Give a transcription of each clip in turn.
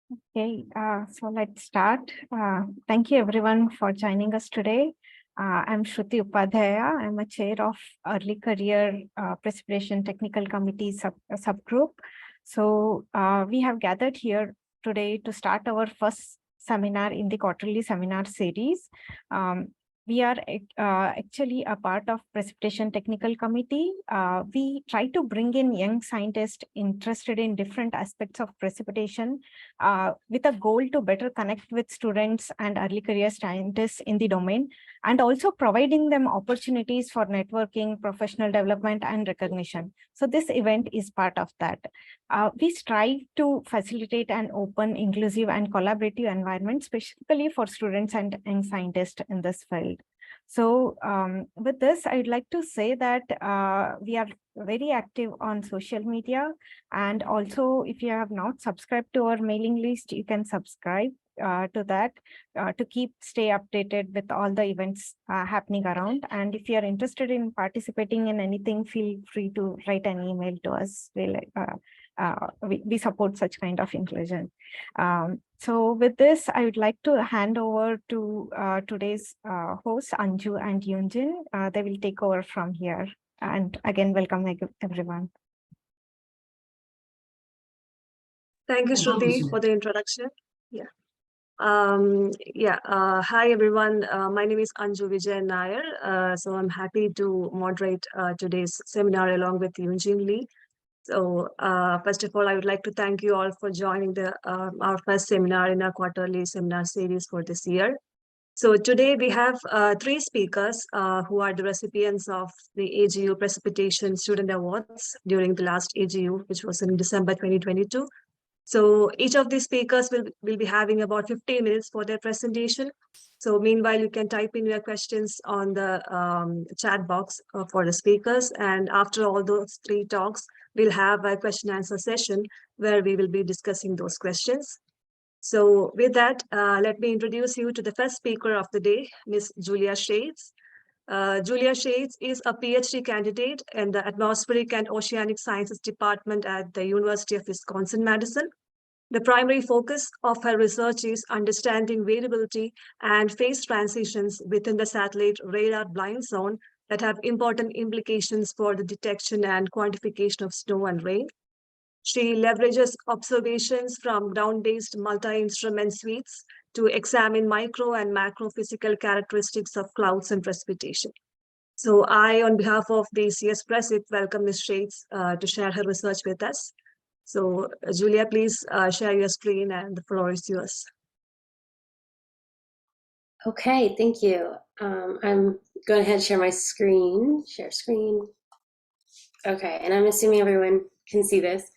Okay, so let's start. Thank you everyone for joining us today. I'm Shruti Upadhyaya. I'm a chair of Early Career Precipitation Technical Committee subgroup. So we have gathered here today to start our first seminar in the quarterly seminar series. We are actually a part of Precipitation Technical Committee. We try to bring in young scientists interested in different aspects of precipitation with a goal to better connect with students and early career scientists in the domain, and also providing them opportunities for networking, professional development, and recognition. So this event is part of that. We strive to facilitate an open, inclusive, and collaborative environment, specifically for students and young scientists in this field. So with this, I'd like to say that we are very active on social media. And also, if you have not subscribed to our mailing list, you can subscribe to that to stay updated with all the events happening around. And if you are interested in participating in anything, feel free to write an email to us. We support such kind of inclusion. So with this, I would like to hand over to today's hosts, Anju and Yunjin. They will take over from here. And again, welcome everyone. Thank you, Shruti, for the introduction. Hi, everyone. My name is Anju Vijay Nair. So I'm happy to moderate today's seminar along with Yunjin Lee. So first of all, I would like to thank you all for joining our first seminar in our quarterly seminar series for this year. So today we have three speakers who are the recipients of the AGU Precipitation Student Awards during the last AGU, which was in December 2022. So each of these speakers will be having about 15 minutes for their presentation. So meanwhile, you can type in your questions on the chat box for the speakers. And after all those three talks, we'll have a question and answer session where we will be discussing those questions. So with that, let me introduce you to the first speaker of the day, Ms. Julia Shates. Julia Shates is a PhD candidate in the Atmospheric and Oceanic Sciences Department at the University of Wisconsin-Madison. The primary focus of her research is understanding variability and phase transitions within the satellite radar blind zone that have important implications for the detection and quantification of snow and rain. She leverages observations from ground-based multi-instrument suites to examine micro and macro physical characteristics of clouds and precipitation. So I, on behalf of the ECSPrecip, welcome Ms. Shates to share her research with us. So Julia, please share your screen and the floor is yours. Okay, thank you. I'm going ahead and share my screen, share screen. Okay, and I'm assuming everyone can see this.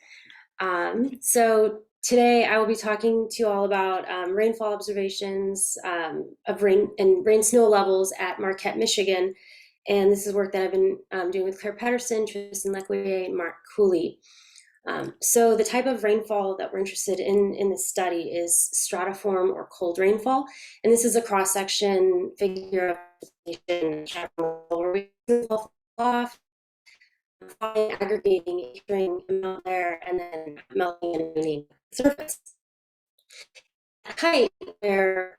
So today I will be talking to you all about rainfall observations of rain snow levels at Marquette, Michigan. And this is work that I've been doing with Claire Pedersen, Tristan Lequier, and Mark Cooley. So the type of rainfall that we're interested in this study is stratiform or cold rainfall. And this is a cross-section figure of off, aggregating, entering amount there, and then melting and raining surface. At height, where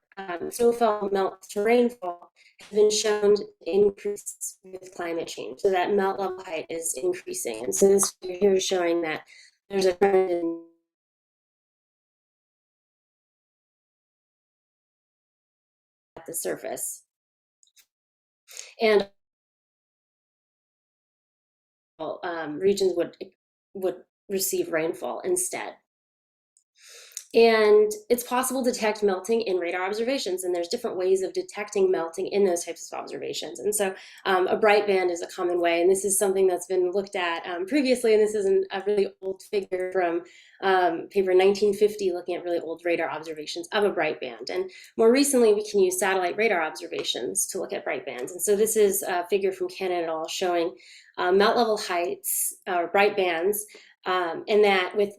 snowfall melts to rainfall, has been shown to increase with climate change. So that melt level height is increasing. And so this figure here is showing that there's a trend in at the surface. And regions would receive rainfall instead. And it's possible to detect melting in radar observations, and there's different ways of detecting melting in those types of observations. And so a bright band is a common way, and this is something that's been looked at previously, and this is a really old figure from paper 1950 looking at really old radar observations of a bright band. And more recently, we can use satellite radar observations to look at bright bands. And so this is a figure from Cannon et al. Showing melt level heights, or bright bands, and that with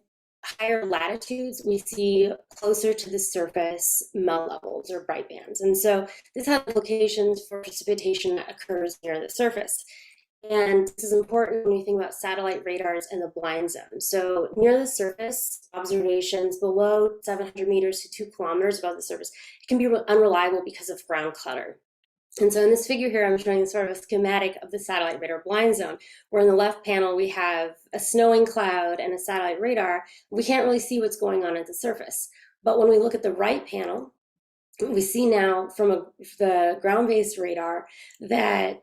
higher latitudes, we see closer to the surface melt levels or bright bands. And so this has implications for precipitation that occurs near the surface. And this is important when we think about satellite radars and the blind zone. So near the surface, observations below 700 meters to 2 kilometers above the surface can be unreliable because of ground clutter. And so in this figure here, I'm showing sort of a schematic of the satellite radar blind zone, where in the left panel, we have a snowing cloud and a satellite radar. We can't really see what's going on at the surface. But when we look at the right panel, we see now from the ground-based radar that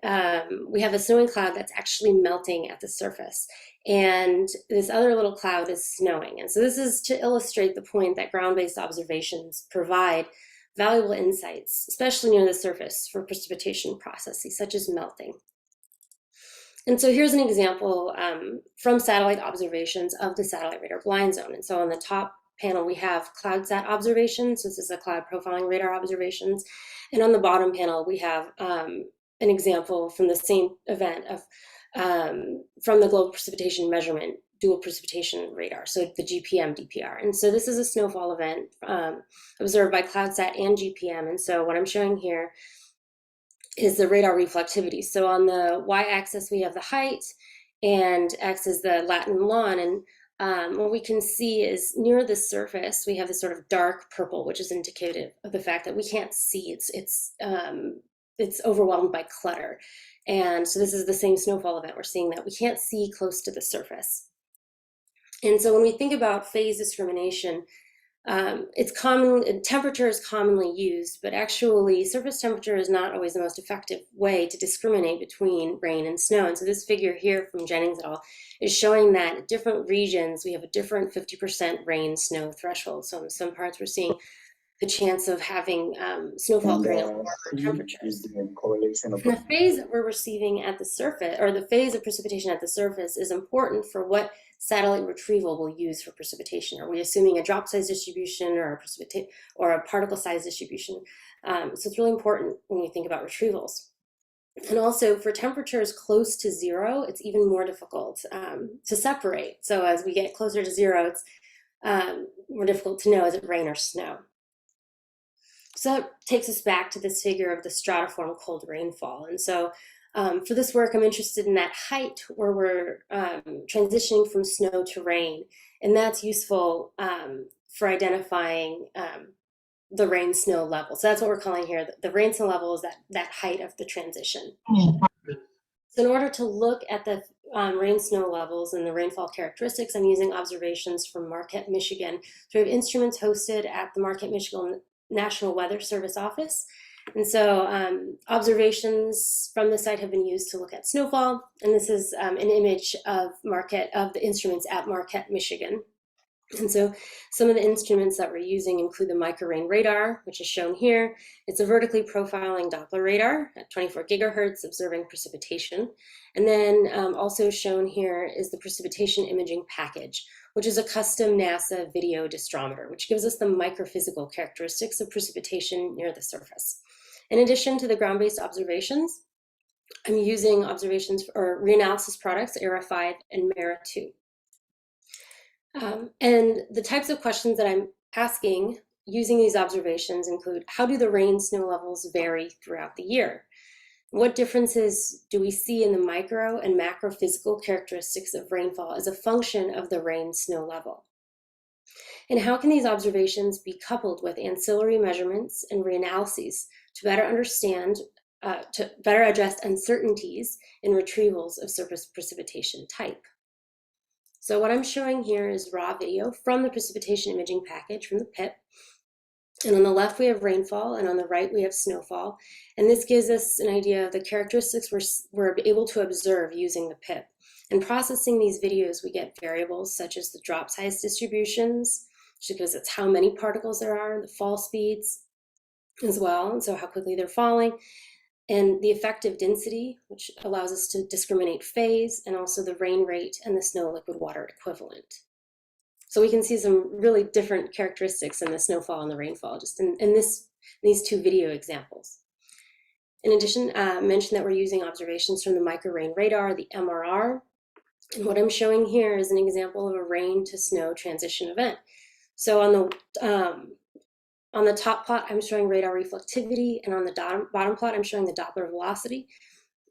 we have a snowing cloud that's actually melting at the surface. And this other little cloud is snowing. And so this is to illustrate the point that ground-based observations provide valuable insights, especially near the surface, for precipitation processes such as melting. And so here's an example from satellite observations of the satellite radar blind zone. And so on the top panel, we have CloudSat observations. This is a cloud profiling radar observations. And on the bottom panel, we have an example from the same event of from the Global Precipitation Measurement Dual Precipitation Radar, so the GPM DPR. And so this is a snowfall event observed by CloudSat and GPM. And so what I'm showing here is the radar reflectivity. So on the y-axis, we have the height, and x is the Latin lawn. And what we can see is near the surface, we have this sort of dark purple, which is indicative of the fact that we can't see. It's overwhelmed by clutter. And so this is the same snowfall event. We're seeing that we can't see close to the surface. And so when we think about phase discrimination, it's common, temperature is commonly used, but actually surface temperature is not always the most effective way to discriminate between rain and snow. And so this figure here from Jennings et al. Is showing that in different regions, we have a different 50% rain snow threshold. So in some parts, we're seeing the chance of having snowfall occurring at warmer temperatures. The phase that we're receiving at the surface, or the phase of precipitation at the surface, is important for what satellite retrieval will use for precipitation. Are we assuming a drop size distribution or a particle size distribution? So it's really important when we think about retrievals. And also for temperatures close to zero, it's even more difficult to separate. So as we get closer to zero, it's more difficult to know, is it rain or snow? So that takes us back to this figure of the stratiform cold rainfall. And so for this work, I'm interested in that height where we're transitioning from snow to rain. And that's useful for identifying the rain snow level. So that's what we're calling here. The rain snow level is that height of the transition. So in order to look at the rain snow levels and the rainfall characteristics, I'm using observations from Marquette, Michigan. So we have instruments hosted at the Marquette, Michigan National Weather Service office. And so observations from the site have been used to look at snowfall. And this is an image of the instruments at Marquette, Michigan. And so some of the instruments that we're using include the microrain radar, which is shown here. It's a vertically profiling Doppler radar at 24 gigahertz, observing precipitation. And then also shown here is the precipitation imaging package, which is a custom NASA video disdrometer, which gives us the microphysical characteristics of precipitation near the surface. In addition to the ground-based observations, I'm using observations or reanalysis products, ERA5 and MERA2. And the types of questions that I'm asking using these observations include, how do the rain snow levels vary throughout the year? What differences do we see in the micro and macro physical characteristics of rainfall as a function of the rain snow level? And how can these observations be coupled with ancillary measurements and reanalyses to better understand, to better address uncertainties in retrievals of surface precipitation type? So what I'm showing here is raw video from the precipitation imaging package from the PIP. And on the left, we have rainfall, and on the right, we have snowfall. And this gives us an idea of the characteristics we're able to observe using the PIP. In processing these videos, we get variables such as the drop size distributions, which gives us how many particles there are, the fall speeds as well, and so how quickly they're falling, and the effective density, which allows us to discriminate phase, and also the rain rate and the snow liquid water equivalent. So we can see some really different characteristics in the snowfall and the rainfall, just in these two video examples. In addition, I mentioned that we're using observations from the microrain radar, the MRR. And what I'm showing here is an example of a rain to snow transition event. So on the top plot, I'm showing radar reflectivity, and on the bottom plot, I'm showing the Doppler velocity.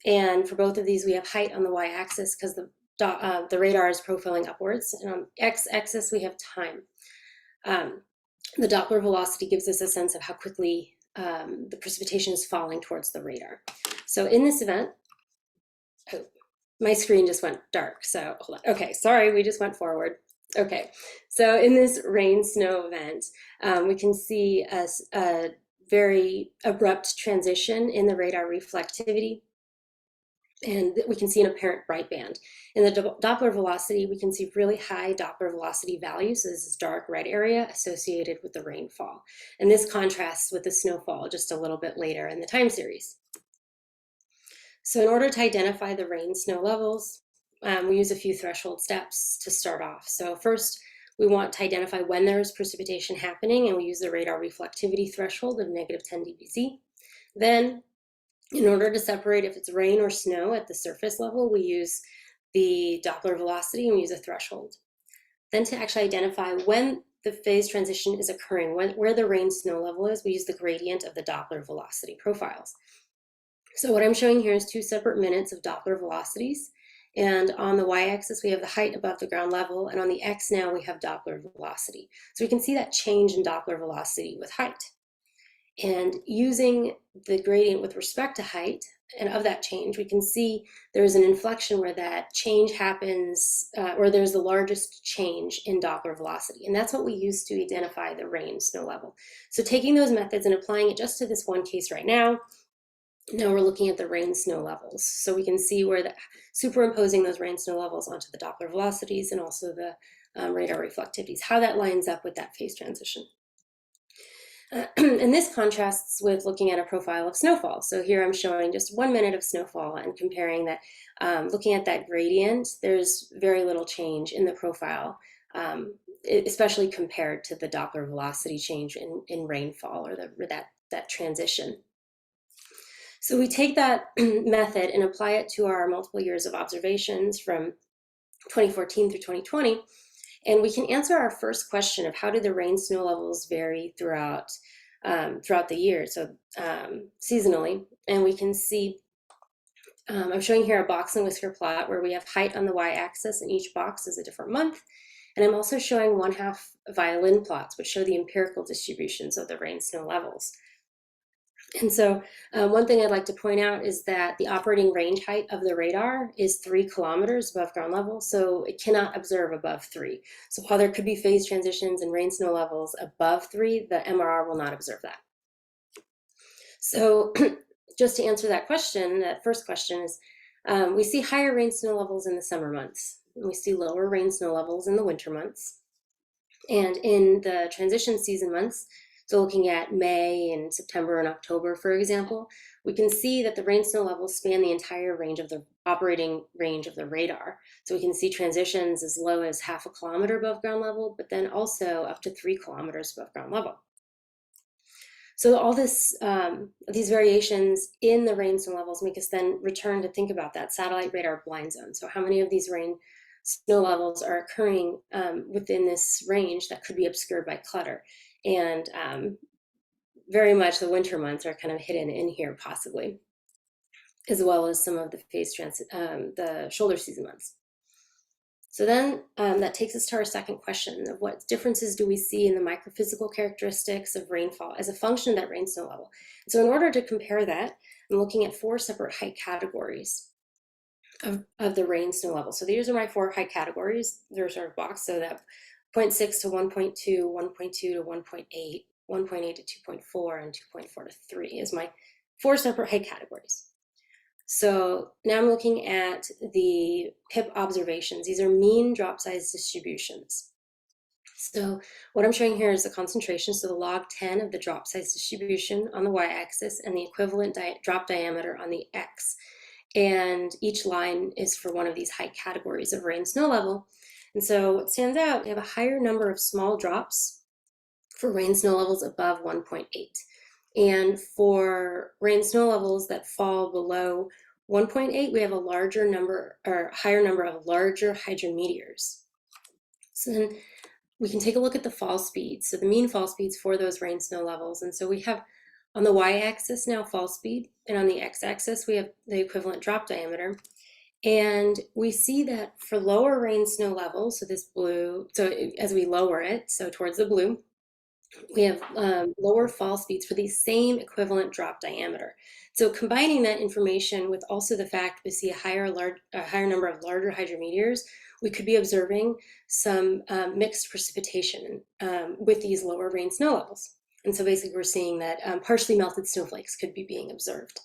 And for both of these, we have height on the y-axis because the radar is profiling upwards. And on x-axis, we have time. The Doppler velocity gives us a sense of how quickly the precipitation is falling towards the radar. So in this event, oh, my screen just went dark. So hold on. Okay, sorry, we just went forward. Okay, so in this rain-snow event, we can see a very abrupt transition in the radar reflectivity, and we can see an apparent bright band. In the Doppler velocity, we can see really high Doppler velocity values. So this is dark red area associated with the rainfall. And this contrasts with the snowfall just a little bit later in the time series. So in order to identify the rain-snow levels, we use a few threshold steps to start off. So first, we want to identify when there is precipitation happening, and we use the radar reflectivity threshold of -10 dBc. Then, in order to separate if it's rain or snow at the surface level, we use the Doppler velocity and we use a threshold. Then to actually identify when the phase transition is occurring, where the rain-snow level is, we use the gradient of the Doppler velocity profiles. So what I'm showing here is 2 separate minutes of Doppler velocities. And on the y-axis, we have the height above the ground level. And on the x now, we have Doppler velocity. So we can see that change in Doppler velocity with height. And using the gradient with respect to height and of that change, we can see there's an inflection where that change happens, where there's the largest change in Doppler velocity. And that's what we use to identify the rain-snow level. So taking those methods and applying it just to this one case right now, now we're looking at the rain-snow levels. So we can see where superimposing those rain-snow levels onto the Doppler velocities and also the radar reflectivities, how that lines up with that phase transition. And this contrasts with looking at a profile of snowfall. So here I'm showing just 1 minute of snowfall and comparing that, looking at that gradient, there's very little change in the profile, especially compared to the Doppler velocity change in rainfall or that transition. So we take that method and apply it to our multiple years of observations from 2014 through 2020. And we can answer our first question of how do the rain-snow levels vary throughout the year, so seasonally. And we can see, I'm showing here a box and whisker plot where we have height on the y-axis, and each box is a different month. And I'm also showing 1/2 violin plots, which show the empirical distributions of the rain-snow levels. And so one thing I'd like to point out is that the operating range height of the radar is 3 kilometers above ground level, so it cannot observe above 3. So while there could be phase transitions and rain-snow levels above 3, the MRR will not observe that. So just to answer that question, that first question is, we see higher rain-snow levels in the summer months, and we see lower rain-snow levels in the winter months. And in the transition season months, so looking at May and September and October, for example, we can see that the rain-snow levels span the entire range of the operating range of the radar. So we can see transitions as low as 1/2 kilometer above ground level, but then also up to 3 kilometers above ground level. So all this, these variations in the rain-snow levels make us then return to think about that satellite radar blind zone. So how many of these rain-snow levels are occurring within this range that could be obscured by clutter? And very much the winter months are kind of hidden in here possibly, as well as some of the the shoulder season months. So then that takes us to our second question of what differences do we see in the microphysical characteristics of rainfall as a function of that rain-snow level. So in order to compare that, I'm looking at 4 separate height categories of the rain-snow level. So these are my 4 height categories. They're sort of boxed, so that 0.6 to 1.2, 1.2 to 1.8, 1.8 to 2.4, and 2.4 to 3 is my 4 separate height categories. So now I'm looking at the PIP observations. These are mean drop size distributions. So what I'm showing here is the concentration, so the log 10 of the drop size distribution on the y-axis and the equivalent drop diameter on the x. And each line is for one of these height categories of rain-snow level. And so what stands out, we have a higher number of small drops for rain-snow levels above 1.8. And for rain-snow levels that fall below 1.8, we have a larger number or higher number of larger hydrometeors. So then we can take a look at the fall speeds. So the mean fall speeds for those rain-snow levels. And so we have On the y-axis now fall speed, and on the x-axis we have the equivalent drop diameter. And we see that for lower rain snow levels, so this blue, so as we lower it, so towards the blue, we have lower fall speeds for the same equivalent drop diameter. So combining that information with also the fact we see a higher number of larger hydrometeors, we could be observing some mixed precipitation with these lower rain snow levels. And so basically we're seeing that partially melted snowflakes could be being observed.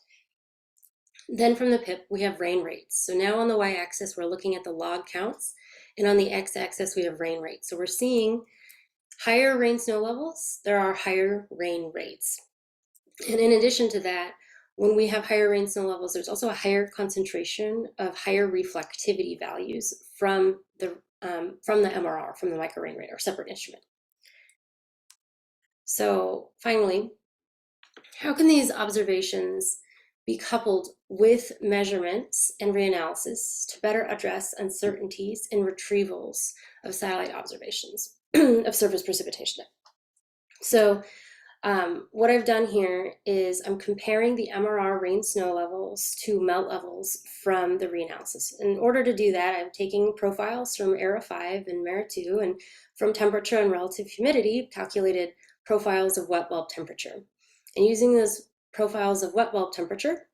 Then from the PIP, we have rain rates. So now on the y-axis, we're looking at the log counts, and on the x-axis, we have rain rates. So we're seeing higher rain snow levels, there are higher rain rates. And in addition to that, when we have higher rain snow levels, there's also a higher concentration of higher reflectivity values from the MRR, from the micro rain rate, or separate instrument. So finally, how can these observations be coupled with measurements and reanalysis to better address uncertainties in retrievals of satellite observations of surface precipitation? So what I've done here is I'm comparing the MRR rain snow levels to melt levels from the reanalysis. In order to do that, I'm taking profiles from ERA 5 and MERA 2, and from temperature and relative humidity, calculated profiles of wet bulb temperature. And using those profiles of wet bulb temperature,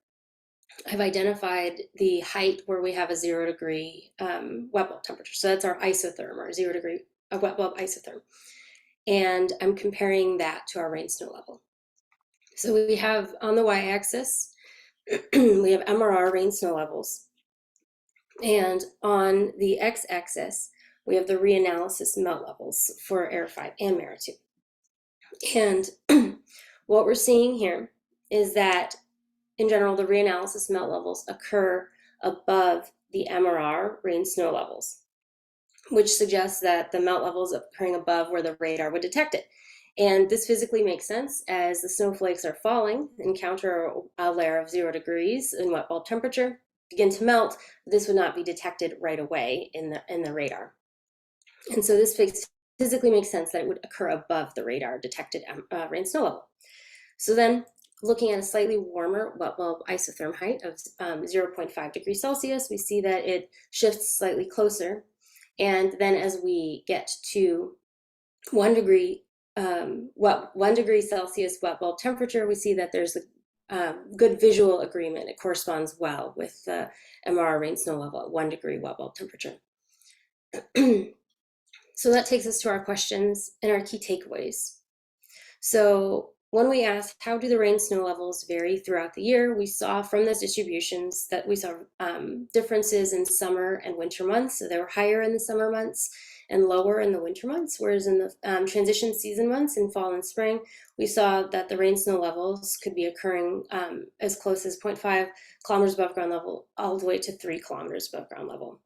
I've identified the height where we have a 0 degree wet bulb temperature. So that's our isotherm, or 0 degree wet bulb isotherm. And I'm comparing that to our rain snow level. So we have on the y-axis, we have MRR rain snow levels. And on the x-axis, we have the reanalysis melt levels for ERA 5 and MERA 2. And what we're seeing here is that, in general, the reanalysis melt levels occur above the MRR rain snow levels, which suggests that the melt levels are occurring above where the radar would detect it. And this physically makes sense as the snowflakes are falling, encounter a layer of 0 degrees in wet bulb temperature, begin to melt. This would not be detected right away in the radar. And so this physically makes sense that it would occur above the radar detected rain snow level. So then, looking at a slightly warmer wet bulb isotherm height of 0.5 degrees Celsius, we see that it shifts slightly closer. And then as we get to 1 degree Celsius wet bulb temperature, we see that there's a good visual agreement. It corresponds well with the MRR rain snow level at 1 degree wet bulb temperature. So that takes us to our questions and our key takeaways. So when we asked, how do the rain snow levels vary throughout the year, we saw from those distributions that we saw differences in summer and winter months. So they were higher in the summer months and lower in the winter months, whereas in the transition season months in fall and spring, we saw that the rain snow levels could be occurring as close as 0.5 kilometers above ground level all the way to 3 kilometers above ground level.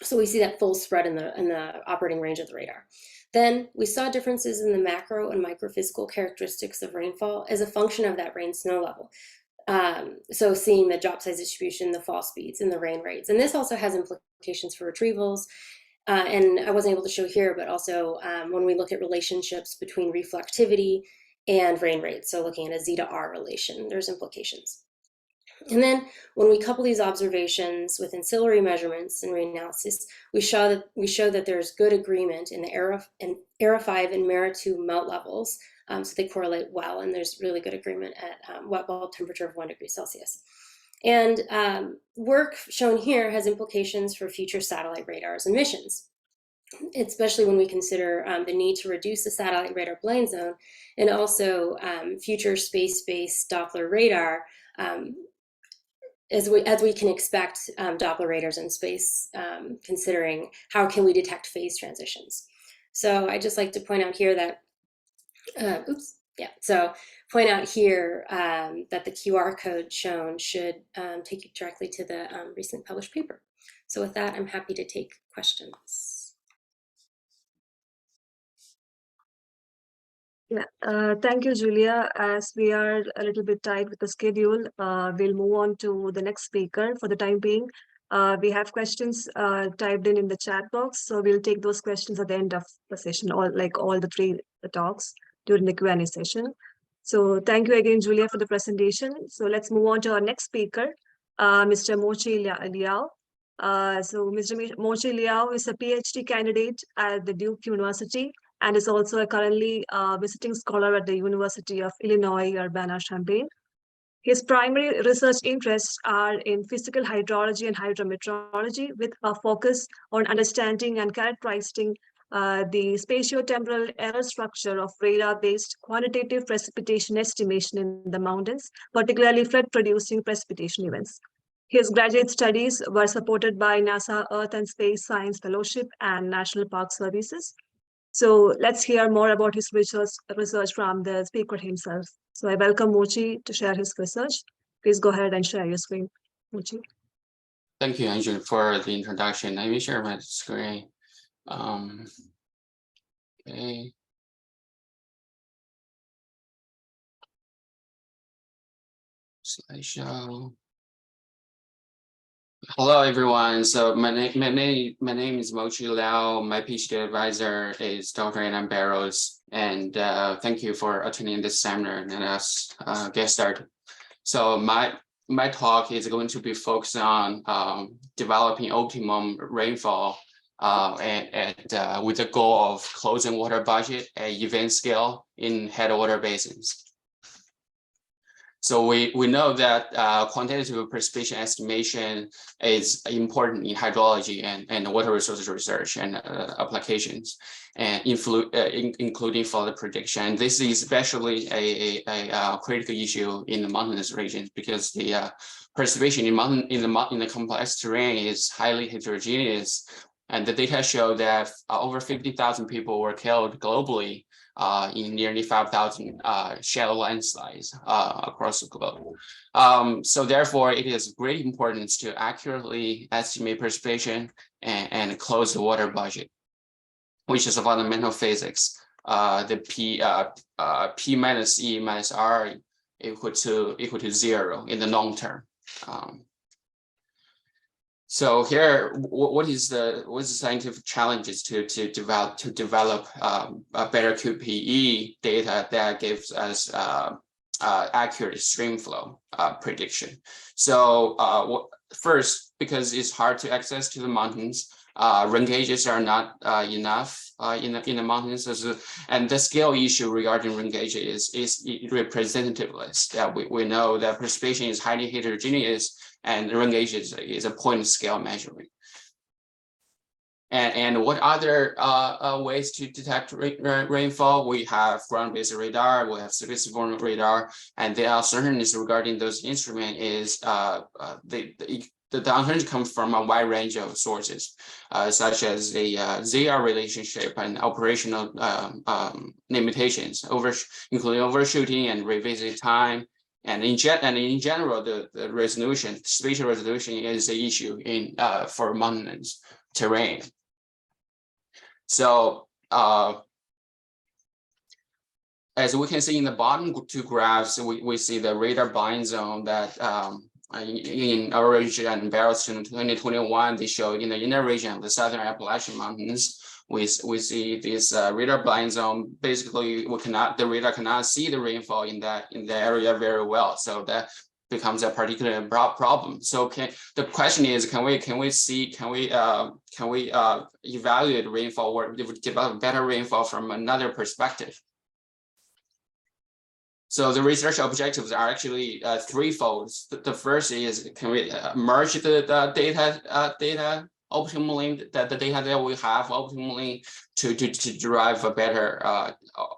So we see that full spread in the operating range of the radar. Then we saw differences in the macro and microphysical characteristics of rainfall as a function of that rain snow level. So seeing the drop size distribution, the fall speeds, and the rain rates. And this also has implications for retrievals. And I wasn't able to show here, but also when we look at relationships between reflectivity and rain rates, so looking at a Z/R relation, there's implications. And then when we couple these observations with ancillary measurements and reanalysis, we show that there's good agreement in the ERA 5 and MERA 2 melt levels. So they correlate well, and there's really good agreement at wet bulb temperature of 1 degree Celsius. And work shown here has implications for future satellite radars and missions, especially when we consider the need to reduce the satellite radar blind zone, and also future space-based Doppler radar, as we can expect Doppler radars in space, considering how can we detect phase transitions. So I just like to point out here that, point out here that the QR code shown should take you directly to the recent published paper. So with that, I'm happy to take questions. Yeah, thank you, Julia. As we are a little bit tight with the schedule, we'll move on to the next speaker for the time being. We have questions typed in the chat box, so we'll take those questions at the end of the session, all the 3 talks during the Q&A session. So thank you again, Julia, for the presentation. So let's move on to our next speaker, Mr. Mochi Liao. So Mr. Mochi Liao is a PhD candidate at the Duke University and is also a currently visiting scholar at the University of Illinois-Urbana Champaign. His primary research interests are in physical hydrology and hydrometeorology, with a focus on understanding and characterizing the spatiotemporal error structure of radar-based quantitative precipitation estimation in the mountains, particularly flood-producing precipitation events. His graduate studies were supported by NASA Earth and Space Science Fellowship and National Park Services. So let's hear more about his research from the speaker himself. So I welcome Mochi to share his research. Please go ahead and share your screen, Mochi. Thank you, Andrew, for the introduction. Let me share my screen. Okay. Slideshow. Hello, everyone. So my name is Mochi Liao. My PhD advisor is Dr. Anna Barrows, and thank you for attending this seminar. And let's get started. So my talk is going to be focused on developing optimum rainfall and with the goal of closing water budget at event scale in headwater basins. So we know that quantitative precipitation estimation is important in hydrology and water resources research and applications, and including flood prediction. This is especially a critical issue in the mountainous regions because the precipitation in the complex terrain is highly heterogeneous, and the data show that over 50,000 people were killed globally in nearly 5,000 shallow landslides across the globe. So therefore, it is of great importance to accurately estimate precipitation and close the water budget, which is a fundamental physics. The P minus E minus R equal to 0 in the long term. So here, what is the scientific challenges to develop a better QPE data that gives us accurate stream flow prediction? So first, because it's hard to access to the mountains, rain gauges are not enough in the mountains, and the scale issue regarding rain gauges is representativeless. That we know that precipitation is highly heterogeneous, and rain gauge is a point scale measurement. And what other ways to detect rainfall? We have ground-based radar, we have surface informed radar, and the uncertainties regarding those instruments is the uncertainty comes from a wide range of sources, such as the ZR relationship and operational limitations, including overshooting and revisit time. And in general, the resolution, spatial resolution is the issue for mountainous terrain. So as we can see in the bottom two graphs, we see the radar blind zone that in our region and Barrows in 2021, they show in the inner region of the Southern Appalachian Mountains, we see this radar blind zone. Basically, the radar cannot see the rainfall in the area very well. So that becomes a particular problem. So the question is, can we evaluate rainfall or develop better rainfall from another perspective? So the research objectives are actually threefold. The first is, can we merge the data optimally, the data that we have optimally to derive a better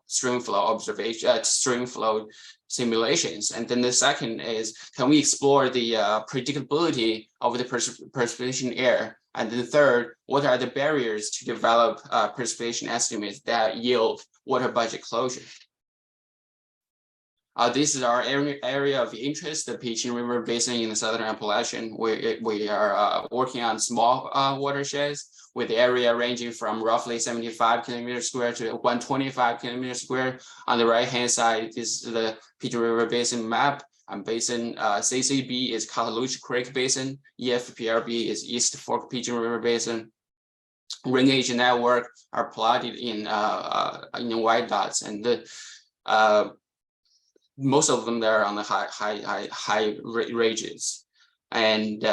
stream flow observation, stream flow simulations. And then the second is, can we explore the predictability of the precipitation error? And then third, what are the barriers to develop precipitation estimates that yield water budget closure? This is our area of interest, the Peaching River Basin in the Southern Appalachian. We are working on small watersheds with area ranging from roughly 75 kilometers square to 125 kilometers square. On the right-hand side, this is the Peaching River Basin map. And basin CCB is Cataloosa Creek Basin. EFPRB is East Fork Peaching River Basin. Rain gauge network are plotted in white dots, and the most of them are on the high ranges. And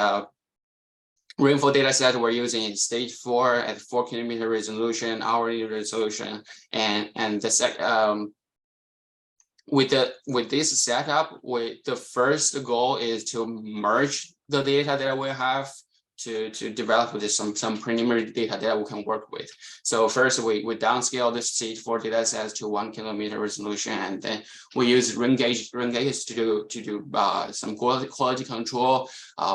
rainfall data set we're using in stage 4 at 4 kilometer resolution, hourly resolution, and the with this setup, the first goal is to merge the data that we have to develop with some preliminary data that we can work with. So first we downscale the stage 4 data sets to 1 kilometer resolution, and then we use rain gauges to do some quality control.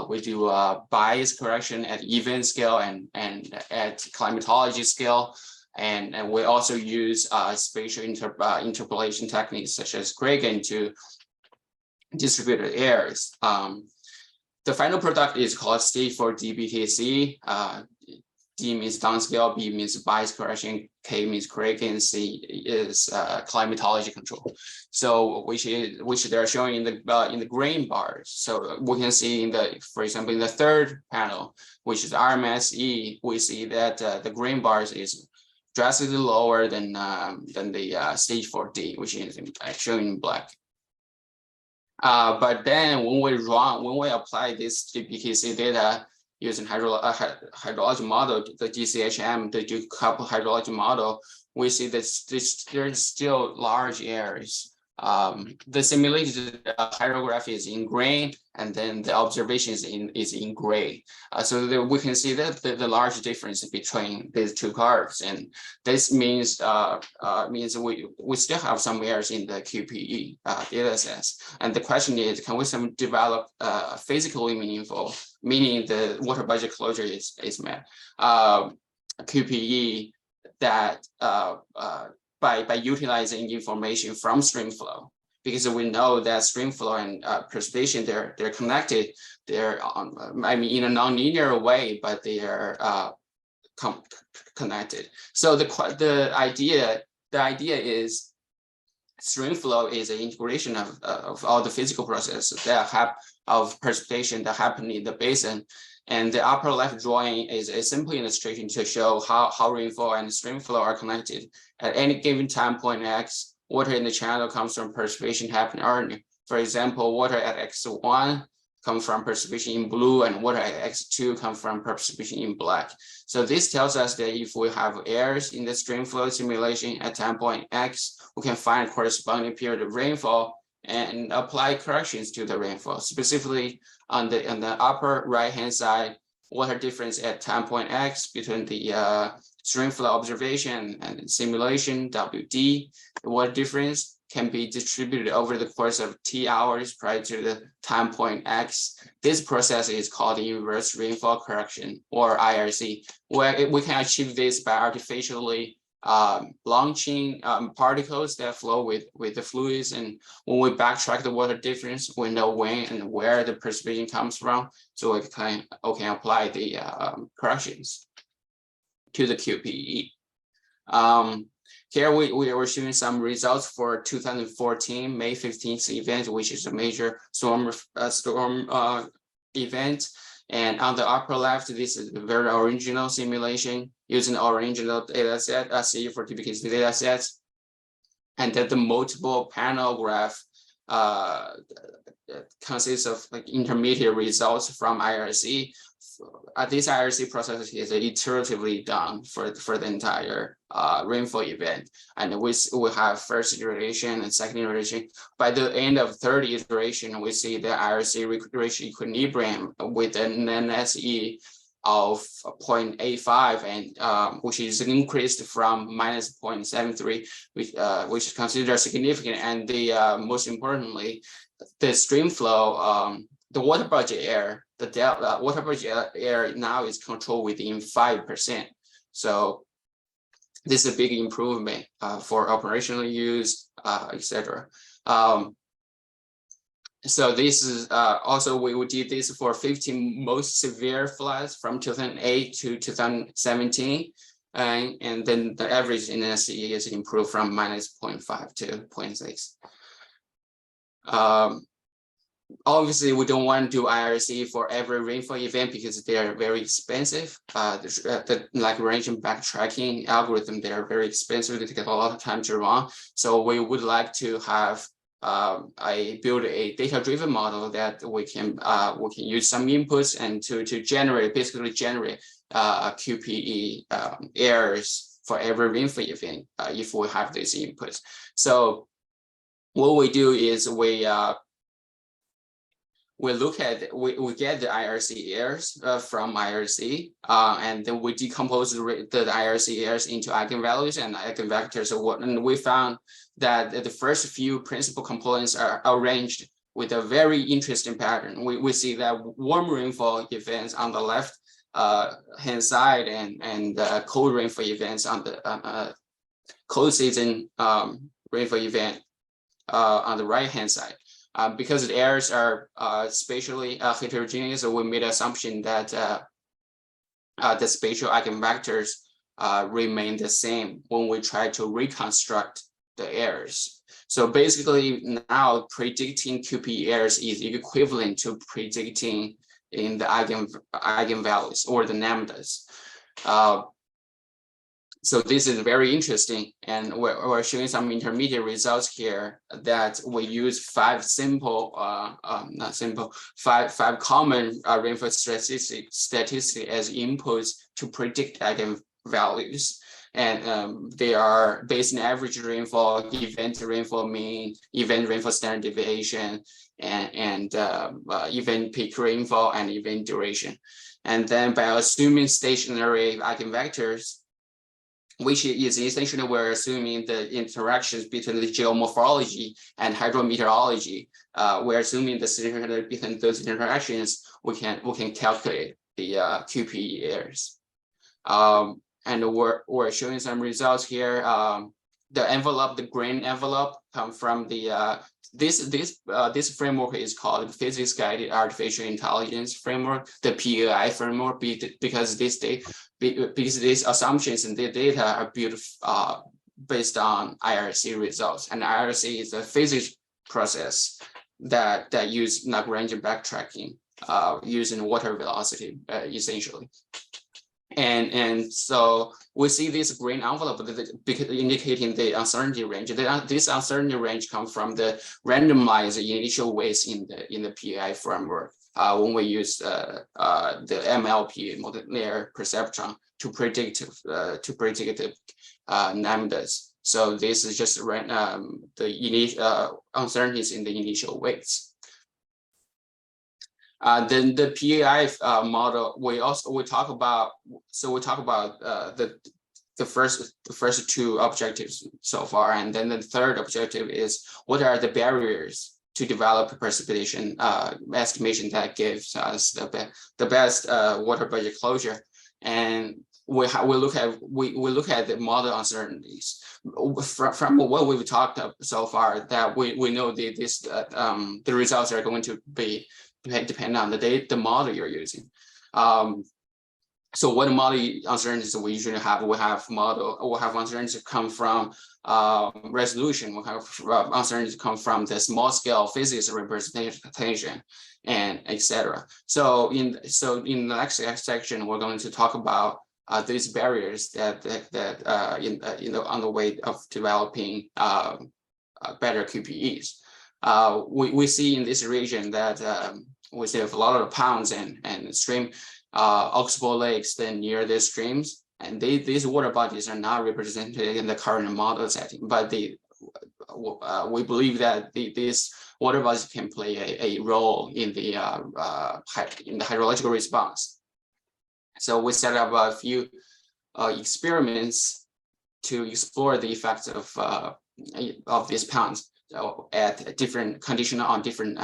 We do bias correction at event scale and at climatology scale. And we also use spatial interpolation techniques such as gradient to distributed errors. The final product is called stage 4 DBKC. D means downscale, B means bias correction, K means gradient, C is climatology control. So which they're showing in the green bars. So we can see for example, in the third panel, which is RMSE, we see that the green bars is drastically lower than the stage 4D, which is shown in black. But then when we apply this GPKC data using hydrology model, the GCHM, the decoupled hydrology model, we see that there's still large errors. The simulated hydrography is in green, and then the observation is in gray. So we can see that the large difference between these two curves, and this means we still have some errors in the QPE data sets. And the question is, can we develop physically meaningful, meaning the water budget closure is met, QPE that by utilizing information from stream flow, because we know that stream flow and precipitation, they're connected. They're in a nonlinear way, but they are connected. So the idea is stream flow is an integration of all the physical processes that of precipitation that happen in the basin. And the upper left drawing is a simple illustration to show how rainfall and stream flow are connected. At any given time point X, water in the channel comes from precipitation happening earlier. For example, water at X1 comes from precipitation in blue, and water at X2 comes from precipitation in black. So this tells us that if we have errors in the stream flow simulation at time point X, we can find corresponding period of rainfall and apply corrections to the rainfall. Specifically on the upper right-hand side, water difference at time point X between the stream flow observation and simulation, WD. The water difference can be distributed over the course of T hours prior to the time point X. This process is called inverse rainfall correction, or IRC, where we can achieve this by artificially launching particles that flow with the fluids, and when we backtrack the water difference, we know when and where the precipitation comes from, so we can apply the corrections to the QPE. Here we are showing some results for 2014 May 15th event, which is a major storm event. And on the upper left, this is a very original simulation using the original data set, CU for DBKC data sets. And then the multiple panel graph consists of intermediate results from IRC. This IRC process is iteratively done for the entire rainfall event. And we have first iteration and second iteration. By the end of third iteration, we see the IRC recuperation equilibrium with an NSE of 0.85, and which is increased from minus 0.73, which is considered significant. And most importantly, the stream flow, the water budget error, the water budget error now is controlled within 5%. So this is a big improvement for operational use, etc. So this is also, we did this for 15 most severe floods from 2008 to 2017. And then the average in NSE is improved from minus 0.5 to 0.6. Obviously, we don't want to do IRC for every rainfall event because they are very expensive. Like range and backtracking algorithm, they are very expensive. They take a lot of time to run. So we would like to have I built a data-driven model that we can use some inputs and to basically generate QPE errors for every rainfall event if we have these inputs. So what we do is we get the IRC errors from IRC, and then we decompose the IRC errors into eigenvalues and eigenvectors. And we found that the first few principal components are arranged with a very interesting pattern. We see that warm rainfall events on the left hand side and cold rainfall events on the cold season rainfall event on the right hand side. Because the errors are spatially heterogeneous, so we made an assumption that the spatial eigenvectors remain the same when we try to reconstruct the errors. So basically now predicting QPE errors is equivalent to predicting in the eigenvalues or the lambdas. So this is very interesting, and we're showing some intermediate results here that we use five common rainfall statistics as inputs to predict eigenvalues. And they are based on average rainfall, event rainfall mean, event rainfall standard deviation, and event peak rainfall and event duration. And then by assuming stationary eigenvectors, which is essentially we're assuming the interactions between the geomorphology and hydrometeorology. We're assuming the stationary between those interactions, we can calculate the QPE errors. And we're showing some results here. The envelope, the green envelope, come from the this framework is called Physics Guided Artificial Intelligence Framework, the PAI framework, because these assumptions and the data are built based on IRC results, and IRC is a physics process that use Lagrange backtracking using water velocity essentially. And so we see this green envelope indicating the uncertainty range. This uncertainty range comes from the randomized initial weights in the PAI framework when we use the MLP, multi-layer perceptron, to predict the lambdas. So this is just the initial uncertainties in the initial weights. Then the PAI model, we talk about the first two objectives so far, and then the third objective is what are the barriers to develop precipitation estimation that gives us the best water budget closure, and we look at the model uncertainties from what we've talked about so far, that we know the results are going to be depend on the model you're using. So what model uncertainties we usually have? We have uncertainties come from resolution. We have uncertainties come from the small scale physics representation, and etc. So in the next section, we're going to talk about these barriers that on the way of developing better QPEs. We see in this region that we see a lot of ponds and stream oxbow lakes then near the streams, and these water bodies are not represented in the current model setting, but we believe that these water bodies can play a role in the hydrological response. So we set up a few experiments to explore the effects of these ponds. So at different conditions on different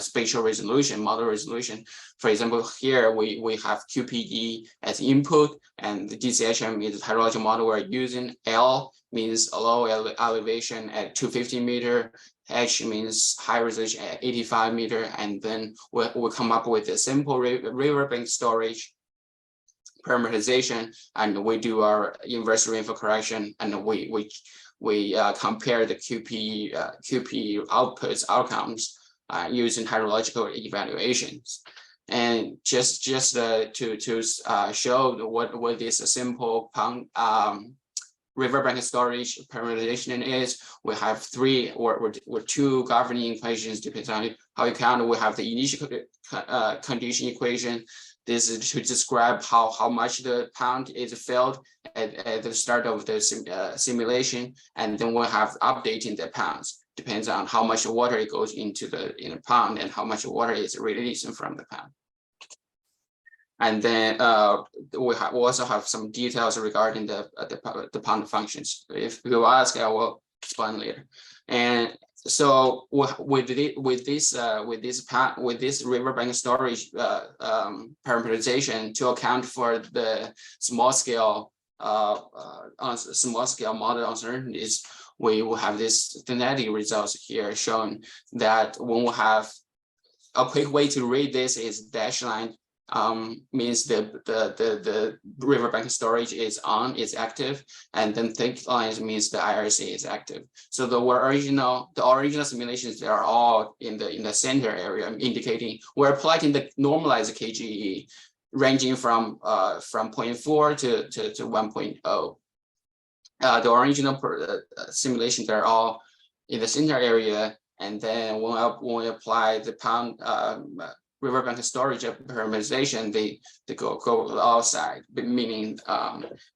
spatial resolution, model resolution. For example, here we have QPE as input, and the DCHM is the hydrological model we're using. L means low elevation at 250 meter. H means high resolution at 85 meter, and then we'll come up with a simple riverbank storage parameterization, and we do our inverse rainfall correction, and we compare the QPE outcomes using hydrological evaluations. And just to show what this simple riverbank storage parameterization is, we have three or two governing equations, depends on how you count. We have the initial condition equation. This is to describe how much the pound is filled at the start of the simulation, and then we'll have updating the pounds. Depends on how much water it goes into the pound and how much water is releasing from the pound. And then we also have some details regarding the pound functions. If you ask, I will explain later. And so with this riverbank storage parameterization to account for the small scale model uncertainties, we will have this kinetic results here showing that when we have a quick way to read this is dash line means the riverbank storage is active, and then thick lines means the IRC is active. So the original simulations, they are all in the center area, indicating we're plotting the normalized KGE ranging from 0.4 to 1.0. The original simulations are all in the center area, and then when we apply the pound riverbank storage parameterization, they go outside, meaning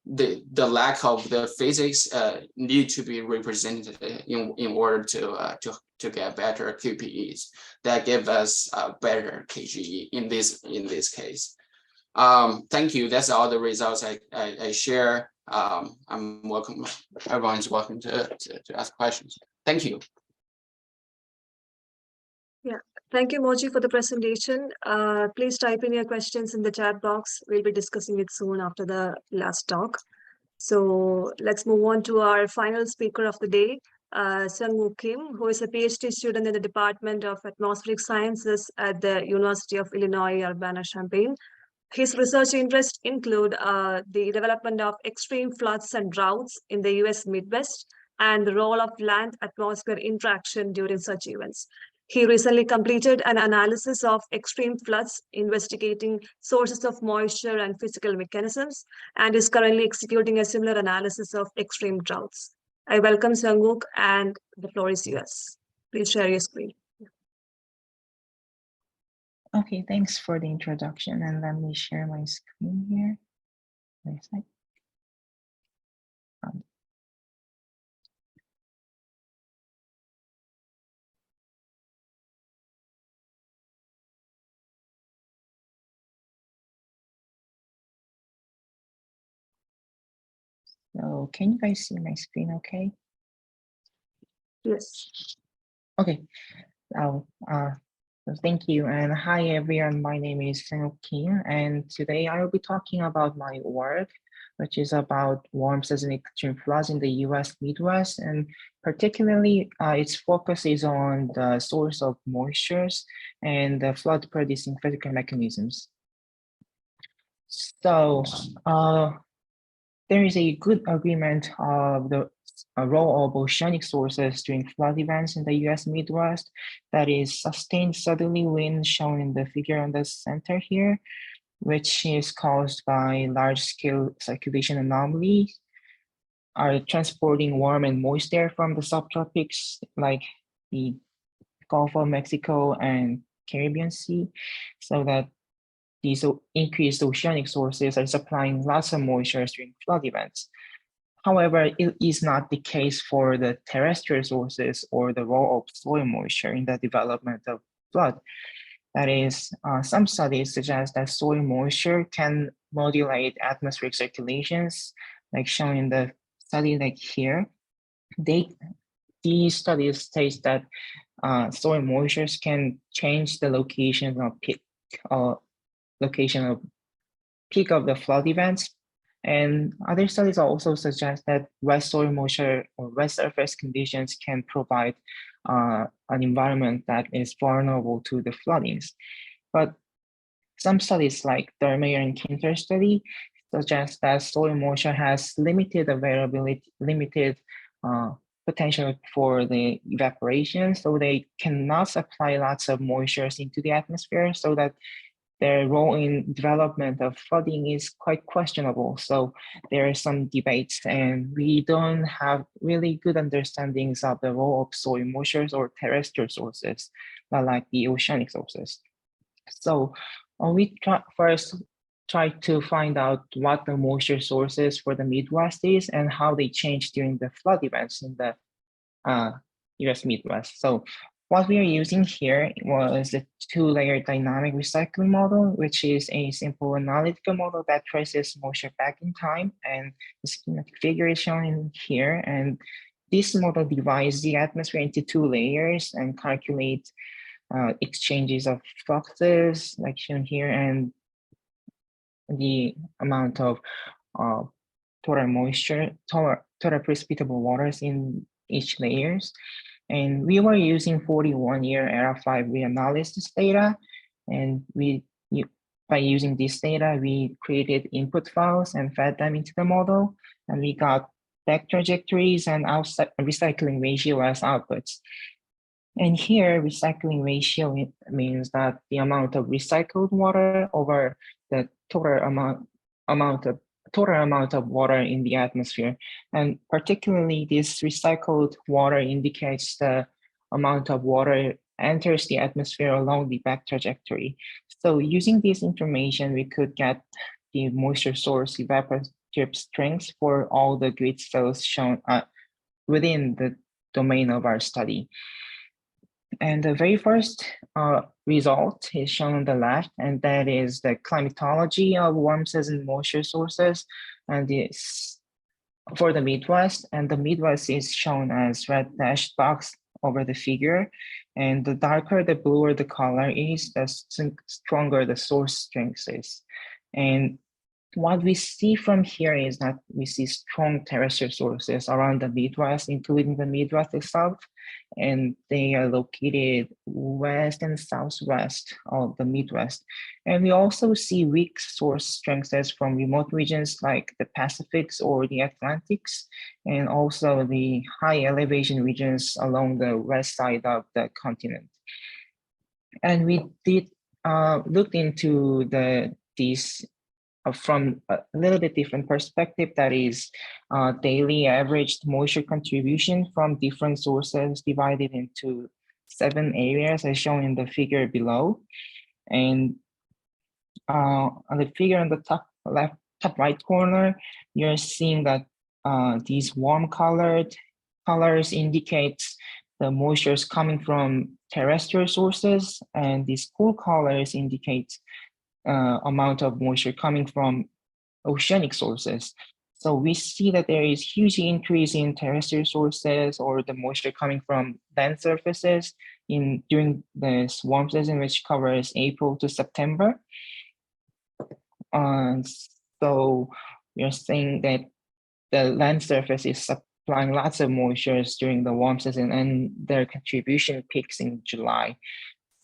the lack of the physics need to be represented in order to get better QPEs that give us a better KGE in this case. Thank you. That's all the results I share. I'm welcome. Everyone's welcome to ask questions. Thank you. Thank you, Mochi, for the presentation. Please type in your questions in the chat box. We'll be discussing it soon after the last talk. So let's move on to our final speaker of the day, SeungUk Kim, who is a PhD student in the Department of Atmospheric Sciences at the University of Illinois-Urbana Champaign. His research interests include the development of extreme floods and droughts in the US Midwest and the role of land-atmosphere interaction during such events. He recently completed an analysis of extreme floods, investigating sources of moisture and physical mechanisms, and is currently executing a similar analysis of extreme droughts. I welcome SeungUk, and the floor is yours. Please share your screen. Okay, thanks for the introduction, and let me share my screen here. Wait a sec. So can you guys see my screen okay? Yes. Okay. So thank you, and hi everyone. My name is SeungUk Kim, and today I will be talking about my work, which is about warm seasonal extreme floods in the U.S. Midwest, and particularly its focus is on the source of moistures and the flood-producing physical mechanisms. So there is a good agreement of the role of oceanic sources during flood events in the U.S. Midwest, that is sustained southerly wind shown in the figure on the center here, which is caused by large-scale circulation anomalies, are transporting warm and moist air from the subtropics like the Gulf of Mexico and Caribbean Sea, so that these increased oceanic sources are supplying lots of moisture during flood events. However, it is not the case for the terrestrial sources or the role of soil moisture in the development of flood. That is, some studies suggest that soil moisture can modulate atmospheric circulations, like shown in the study like here. These studies state that soil moistures can change the location of peak of the flood events. And other studies also suggest that wet soil moisture or wet surface conditions can provide an environment that is vulnerable to the floodings. But some studies like the Meyer and Kinter study suggest that soil moisture has limited availability, limited potential for the evaporation, so they cannot supply lots of moisture into the atmosphere, so that their role in development of flooding is quite questionable. So there are some debates, and we don't have really good understandings of the role of soil moisture or terrestrial sources, like the oceanic sources. So we first try to find out what the moisture sources for the Midwest is and how they change during the flood events in the US Midwest. So what we are using here was the two-layer dynamic recycling model, which is a simple analytical model that traces moisture back in time, and the schematic figure is shown in here. And this model divides the atmosphere into two layers and calculates exchanges of fluxes, like shown here, and the amount of total moisture, total precipitable waters in each layers. And we were using 41-year era 5 reanalysis data. And by using this data, we created input files and fed them into the model. And we got back trajectories and recycling ratio as outputs. And here, recycling ratio means that the amount of recycled water over the total amount of water in the atmosphere. And particularly, this recycled water indicates the amount of water enters the atmosphere along the back trajectory. So using this information, we could get the moisture source evaporative strengths for all the grid cells shown within the domain of our study. And the very first result is shown on the left, and that is the climatology of warm season moisture sources, and this for the Midwest. And the Midwest is shown as red dashed box over the figure, and the darker the bluer the color is, the stronger the source strength is. And what we see from here is that we see strong terrestrial sources around the Midwest, including the Midwest itself, and they are located west and southwest of the Midwest. And we also see weak source strengths from remote regions like the Pacifics or the Atlantics, and also the high elevation regions along the west side of the continent. And we did look into these from a little bit different perspective, that is daily averaged moisture contribution from different sources divided into 7 areas as shown in the figure below. And on the figure on the top right corner, you're seeing that these warm colors indicates the moisture is coming from terrestrial sources, and these cool colors indicates amount of moisture coming from oceanic sources. So we see that there is huge increase in terrestrial sources or the moisture coming from land surfaces during the warm season, which covers April to September. So we're saying that the land surface is supplying lots of moisture during the warm season, and their contribution peaks in July.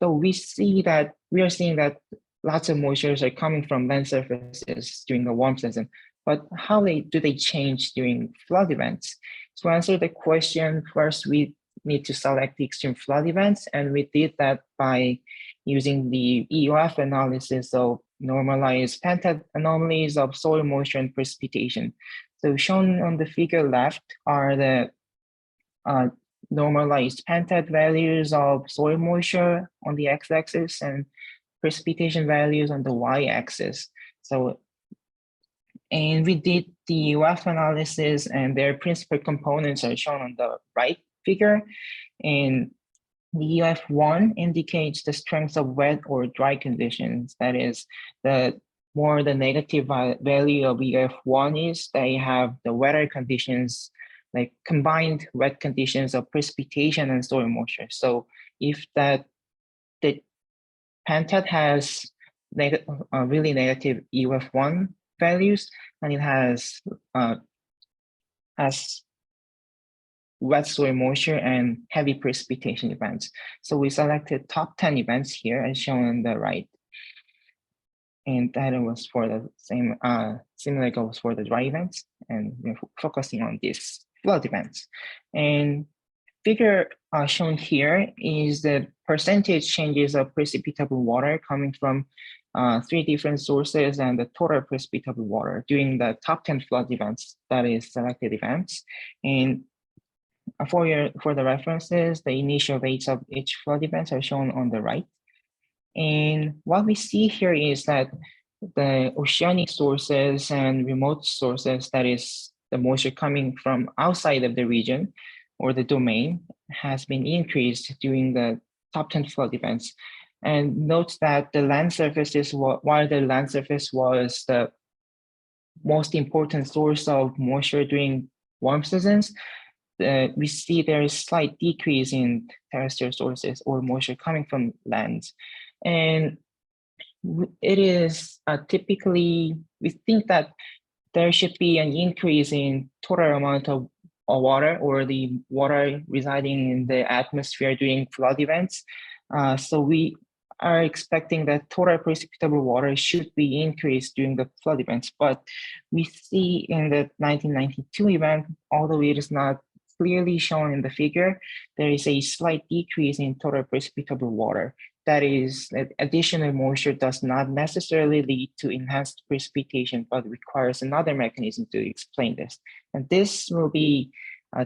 So we are seeing that lots of moistures are coming from land surfaces during the warm season, but how do they change during flood events? To answer the question, first we need to select the extreme flood events, and we did that by using the EOF analysis of normalized pentad anomalies of soil moisture and precipitation. So shown on the figure left are the normalized pentad values of soil moisture on the x-axis and precipitation values on the y-axis. And we did the EOF analysis, and their principal components are shown on the right figure. And the EOF1 indicates the strength of wet or dry conditions. That is, the more the negative value of EOF1 is, they have the wetter conditions, like combined wet conditions of precipitation and soil moisture. So if the pentad has really negative EOF1 values, and it has wet soil moisture and heavy precipitation events. So we selected top 10 events here as shown on the right. And that was for the same, similar goals for the dry events, and we're focusing on these flood events. And figure shown here is the percentage changes of precipitable water coming from three different sources and the total precipitable water during the top 10 flood events, that is selected events. And for the references, the initial rates of each flood events are shown on the right. And what we see here is that the oceanic sources and remote sources, that is the moisture coming from outside of the region or the domain, has been increased during the top 10 flood events. And note that the land surface is while the land surface was the most important source of moisture during warm seasons, we see there is slight decrease in terrestrial sources or moisture coming from land. And it is typically, we think that there should be an increase in total amount of water or the water residing in the atmosphere during flood events. So we are expecting that total precipitable water should be increased during the flood events. But we see in the 1992 event, although it is not clearly shown in the figure, there is a slight decrease in total precipitable water. That is, that additional moisture does not necessarily lead to enhanced precipitation, but requires another mechanism to explain this. And this will be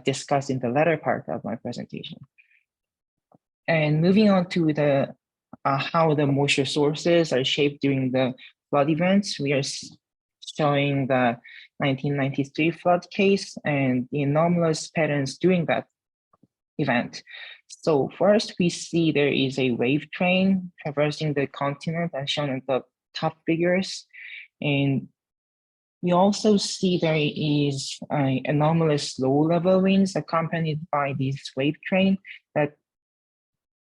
discussed in the latter part of my presentation. And moving on to the how the moisture sources are shaped during the flood events, we are showing the 1993 flood case and the anomalous patterns during that event. So first, we see there is a wave train traversing the continent as shown in the top figures. And we also see there is anomalous low-level winds accompanied by this wave train that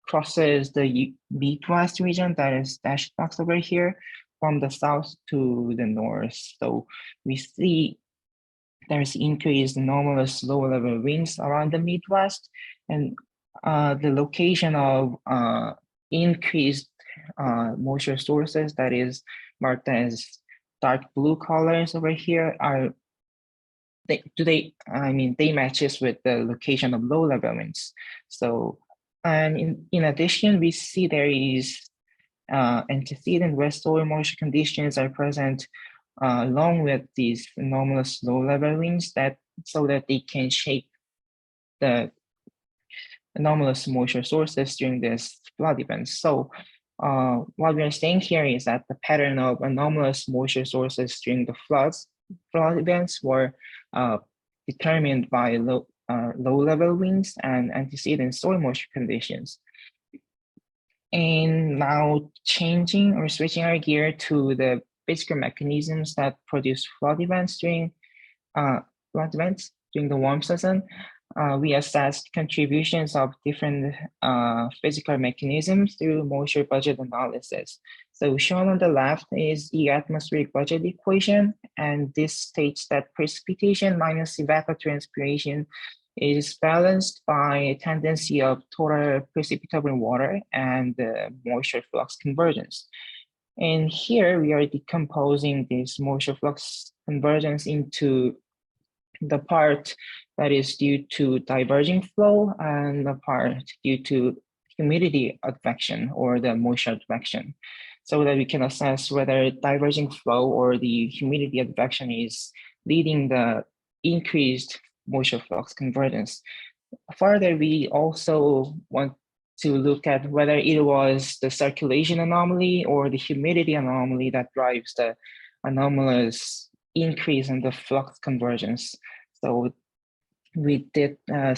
crosses the Midwest region, that is dashed box over here, from the south to the north. So we see there's increased anomalous low-level winds around the Midwest, and the location of increased moisture sources, that is marked as dark blue colors over here, are they matches with the location of low-level winds. So, and in addition, we see there is antecedent west soil moisture conditions are present along with these anomalous low-level winds, so that they can shape the anomalous moisture sources during this flood events. So what we are saying here is that the pattern of anomalous moisture sources during the flood events were determined by low-level winds and antecedent soil moisture conditions. And now changing or switching our gear to the physical mechanisms that produce flood events during the warm season, we assessed contributions of different physical mechanisms through moisture budget analysis. So shown on the left is the atmospheric budget equation, and this states that precipitation minus evapotranspiration is balanced by a tendency of total precipitable water and moisture flux convergence. And here we are decomposing this moisture flux convergence into the part that is due to diverging flow and the part due to humidity advection or the moisture advection, so that we can assess whether diverging flow or the humidity advection is leading the increased moisture flux convergence. Further, we also want to look at whether it was the circulation anomaly or the humidity anomaly that drives the anomalous increase in the flux convergence. So we did we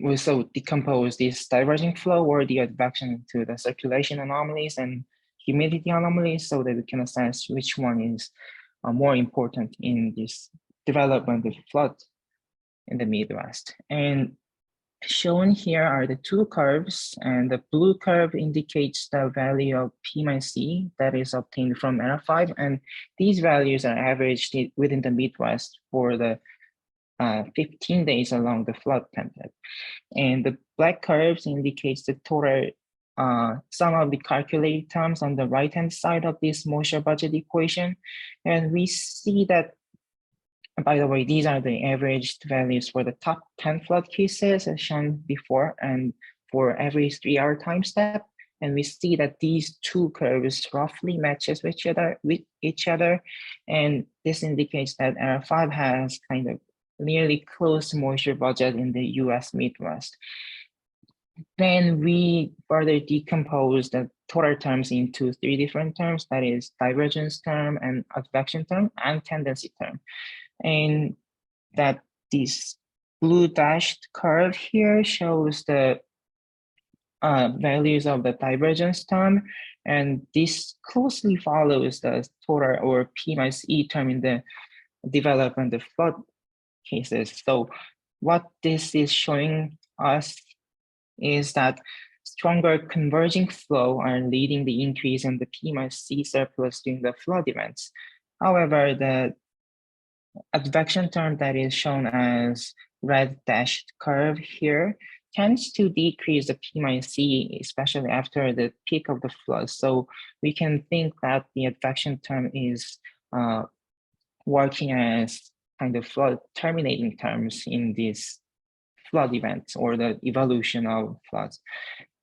also decompose this diverging flow or the advection into the circulation anomalies and humidity anomalies, so that we can assess which one is more important in this development of flood in the Midwest. And shown here are the two curves, and the blue curve indicates the value of P-C that is obtained from ERA5, and these values are averaged within the Midwest for the 15 days along the flood pattern. And the black curves indicates the total sum of the calculated terms on the right-hand side of this moisture budget equation. And we see that, by the way, these are the averaged values for the top 10 flood cases as shown before, and for every 3-hour time step. And we see that these two curves roughly matches with each other. And this indicates that area 5 has kind of nearly close moisture budget in the US Midwest. Then we further decompose the total terms into 3 different terms, that is divergence term and advection term and tendency term. And that this blue dashed curve here shows the values of the divergence term, and this closely follows the total or P minus E term in the development of flood cases. So what this is showing us is that stronger converging flow are leading the increase in the P minus C surplus during the flood events. However, the advection term that is shown as red dashed curve here tends to decrease the P minus C, especially after the peak of the flood. So we can think that the advection term is working as kind of flood terminating terms in these flood events or the evolution of floods.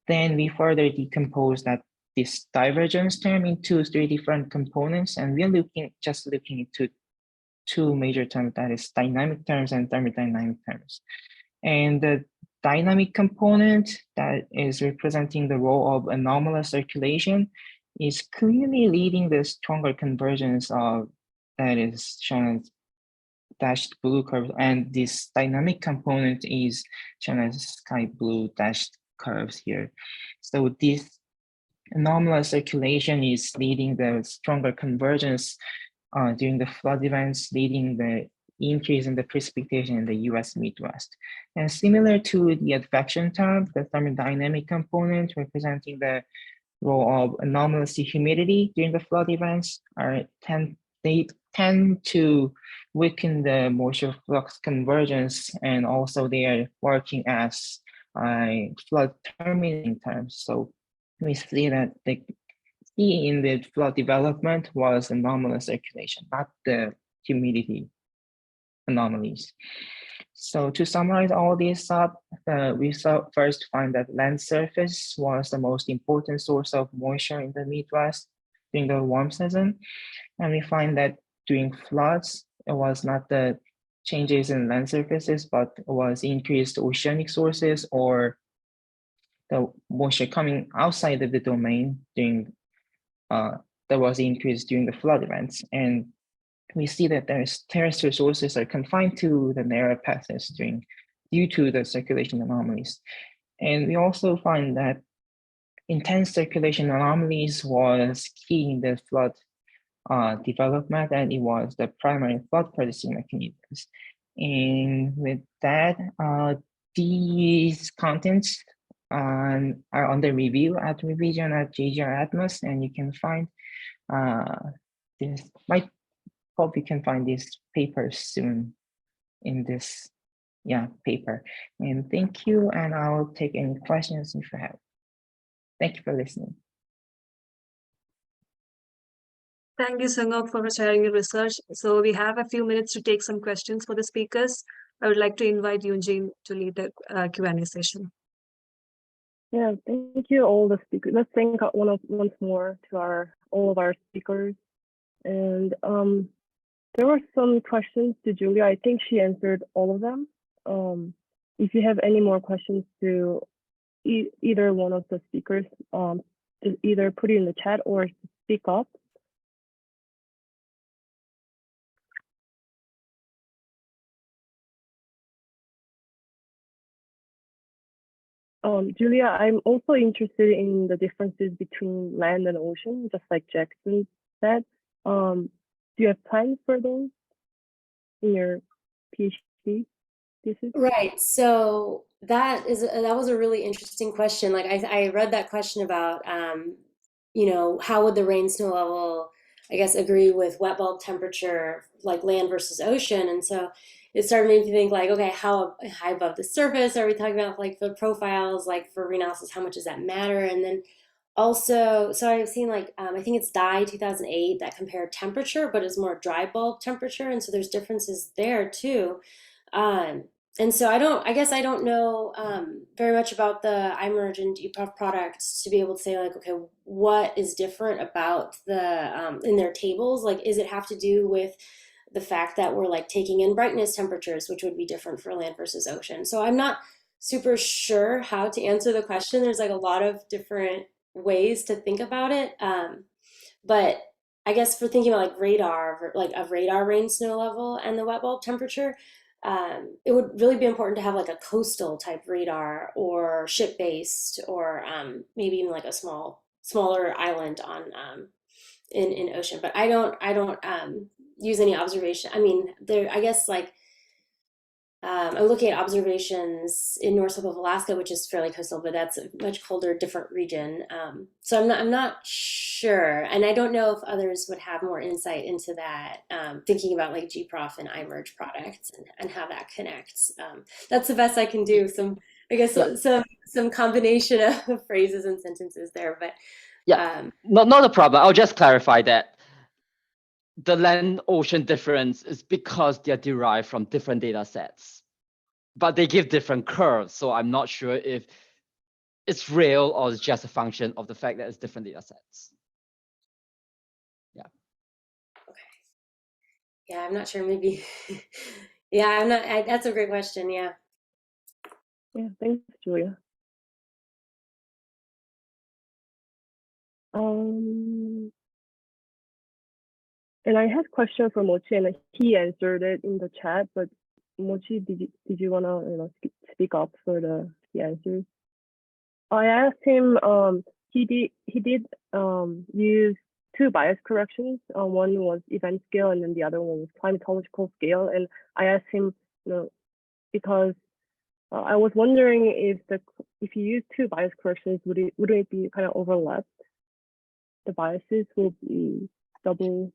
Then we further decompose that this divergence term into 3 different components, and we're just looking into 2 major terms, that is dynamic terms and thermodynamic terms. And the dynamic component that is representing the role of anomalous circulation is clearly leading the stronger convergence of that is shown as dashed blue curve, and this dynamic component is shown as sky blue dashed curves here. So this anomalous circulation is leading the stronger convergence during the flood events, leading the increase in the precipitation in the US Midwest. And similar to the advection term, the thermodynamic component representing the role of anomalous humidity during the flood events they tend to weaken the moisture flux convergence, and also they are working as flood terminating terms. So we see that the key in the flood development was anomalous circulation, not the humidity anomalies. So to summarize all this up, we first find that land surface was the most important source of moisture in the Midwest during the warm season. And we find that during floods, it was not the changes in land surfaces, but it was increased oceanic sources or the moisture coming outside of the domain during that was increased during the flood events. And we see that there's terrestrial sources are confined to the narrow passages due to the circulation anomalies. And we also find that intense circulation anomalies was key in the flood development, and it was the primary flood producing mechanisms. And with that, these contents are under review at revision at JGR Atmos, and you can find this. I hope you can find these papers soon in this paper. And thank you, and I'll take any questions if you have. Thank you for listening. Thank you, SeungUk, for sharing your research. So we have a few minutes to take some questions for the speakers. I would like to invite Eugene to lead the Q&A session. Yeah, thank you all the speakers. Let's thank once more to all of our speakers. And there were some questions to Julia. I think she answered all of them. If you have any more questions to either one of the speakers, just either put it in the chat or speak up. Julia, I'm also interested in the differences between land and ocean, just like Jackson said. Do you have plans for those in your PhD thesis? Right. So that was a really interesting question. Like I read that question about, how would the rain snow level, I guess, agree with wet bulb temperature, like land versus ocean? And so it started making me think like, okay, how high above the surface are we talking about, like the profiles, like for reanalysis, how much does that matter? And then also, so I've seen like, I think it's Dye 2008 that compared temperature, but it's more dry bulb temperature. And so there's differences there too. And so I guess I don't know very much about the iMerge and EPUB products to be able to say like, okay, what is different about the in their tables? Like, is it have to do with the fact that we're like taking in brightness temperatures, which would be different for land versus ocean? So I'm not super sure how to answer the question. There's like a lot of different ways to think about it. But I guess for thinking about like radar, like a radar rain snow level and the wet bulb temperature, it would really be important to have like a coastal type radar or ship based or maybe even like a smaller island on in ocean. But I don't use any observation. I mean, there I guess like I'm looking at observations in north slope of Alaska, which is fairly coastal, but that's a much colder, different region. So I'm not sure, and I don't know if others would have more insight into that. Thinking about like GPROF and iMerge products and how that connects. That's the best I can do. I guess some combination of phrases and sentences there, but not a problem. I'll just clarify that the land-ocean difference is because they're derived from different data sets, but they give different curves. So I'm not sure if it's real or it's just a function of the fact that it's different data sets. Yeah. Okay. Yeah, I'm not sure. Maybe. Yeah, I'm not. That's a great question. Yeah. Yeah, thanks, Julia. And I had a question for Mochi, and he answered it in the chat. But Mochi, did you wanna speak up for the answers? I asked him. He did use two bias corrections. One was event scale, and then the other one was climatological scale. And I asked him, because I was wondering if you use two bias corrections, wouldn't it be kind of overlapped? The biases will be double.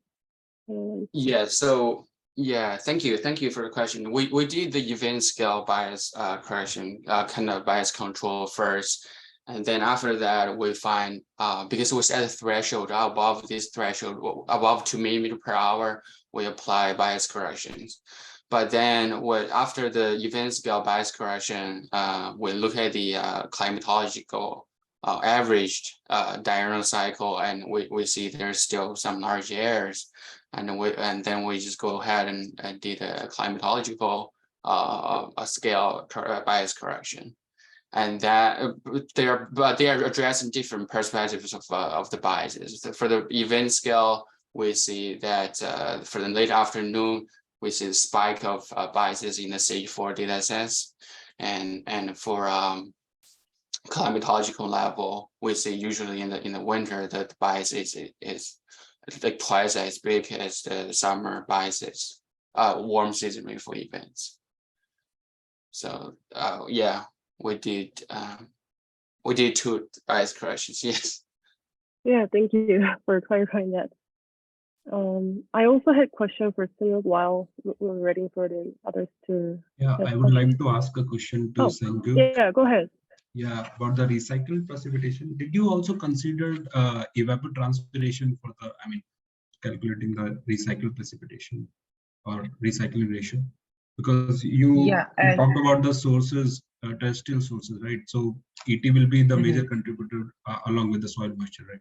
Yeah, so yeah, thank you for the question. We did the event scale bias correction, kind of bias control first, and then after that we find because it was at a threshold above this threshold, above 2 millimeters per hour, we apply bias corrections. But then after the event scale bias correction, we look at the climatological averaged diurnal cycle, and we see there's still some large errors. And then we just go ahead and did a climatological scale bias correction, and that they are addressing different perspectives of the biases. For the event scale, we see that for the late afternoon, we see the spike of biases in the stage 4 data sets, and for climatological level, we see usually in the winter that the bias is like twice as big as the summer biases, warm season rainfall events. So yeah, we did two bias corrections. Yes. Yeah, thank you for clarifying that. I also had a question for SeungUk while we're waiting for the others to. Yeah, I would like to ask a question to SeungUk. Yeah, go ahead. Yeah, about the recycled precipitation. Did you also consider evapotranspiration for the, calculating the recycled precipitation or recycling ratio? Because you talked about the sources, terrestrial sources, right? So ET will be the major contributor along with the soil moisture, right?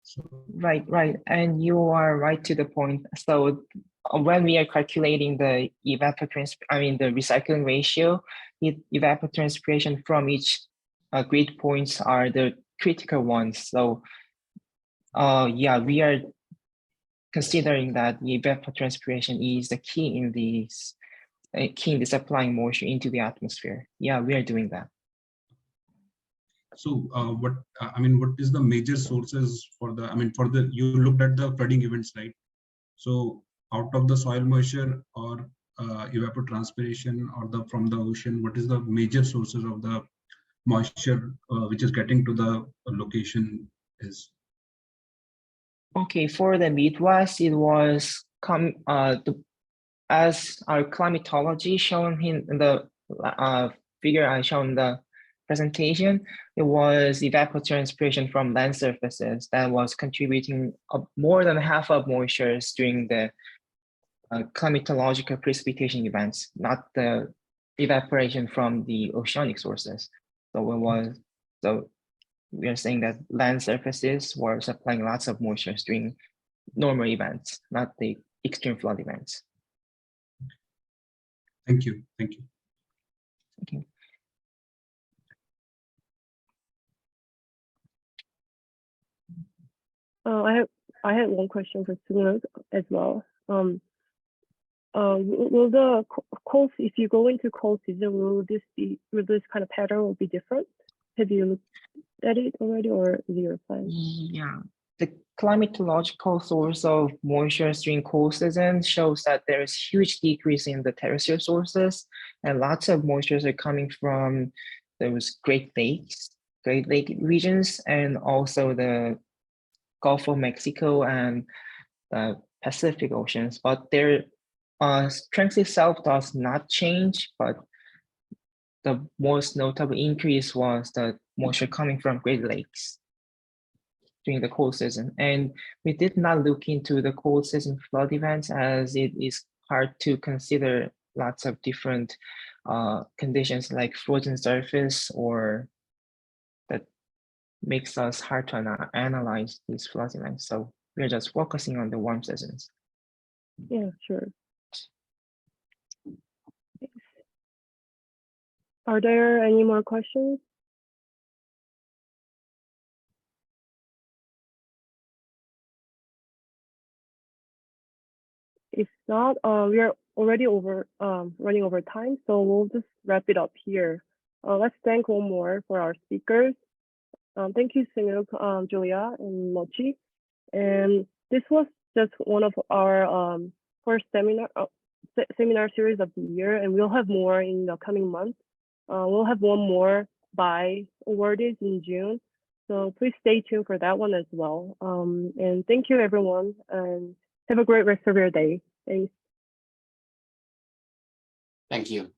So Right, and you are right to the point. So when we are calculating the the recycling ratio, evapotranspiration from each grid points are the critical ones. So yeah, we are considering that evapotranspiration is the key in this applying moisture into the atmosphere. Yeah, we are doing that. So what is the major sources for the, you looked at the flooding events, right? So out of the soil moisture or evapotranspiration or from the ocean, what is the major sources of the moisture which is getting to the location is? Okay, for the Midwest, it was as our climatology shown in the figure I shown in the presentation, it was evapotranspiration from land surfaces that was contributing more than half of moistures during the climatological precipitation events, not the evaporation from the oceanic sources. So we are saying that land surfaces were supplying lots of moisture during normal events, not the extreme flood events. Thank you. Thank you. Thank you. I had one question for SeungUk as well. Will the cold, if you go into cold season, will this kind of pattern will be different? Have you looked at it already, or is it your plan? Yeah, the climatological source of moisture during cold season shows that there is huge decrease in the terrestrial sources, and lots of moistures are coming from those Great Lake regions, and also the Gulf of Mexico and Pacific Oceans. But their strength itself does not change, but the most notable increase was the moisture coming from Great Lakes during the cold season. And we did not look into the cold season flood events, as it is hard to consider lots of different conditions like frozen surface, or that makes us hard to analyze these flood events. So we're just focusing on the warm seasons. Yeah, sure. Are there any more questions? If not, we are already running over time, so we'll just wrap it up here. Let's thank one more for our speakers. Thank you, SeungUk, Julia, and Mochi. And this was just one of our first seminar series of the year, and we'll have more in the coming months. We'll have one more by awarded in June, so please stay tuned for that one as well. And thank you, everyone, and have a great rest of your day. Thanks. Thank you.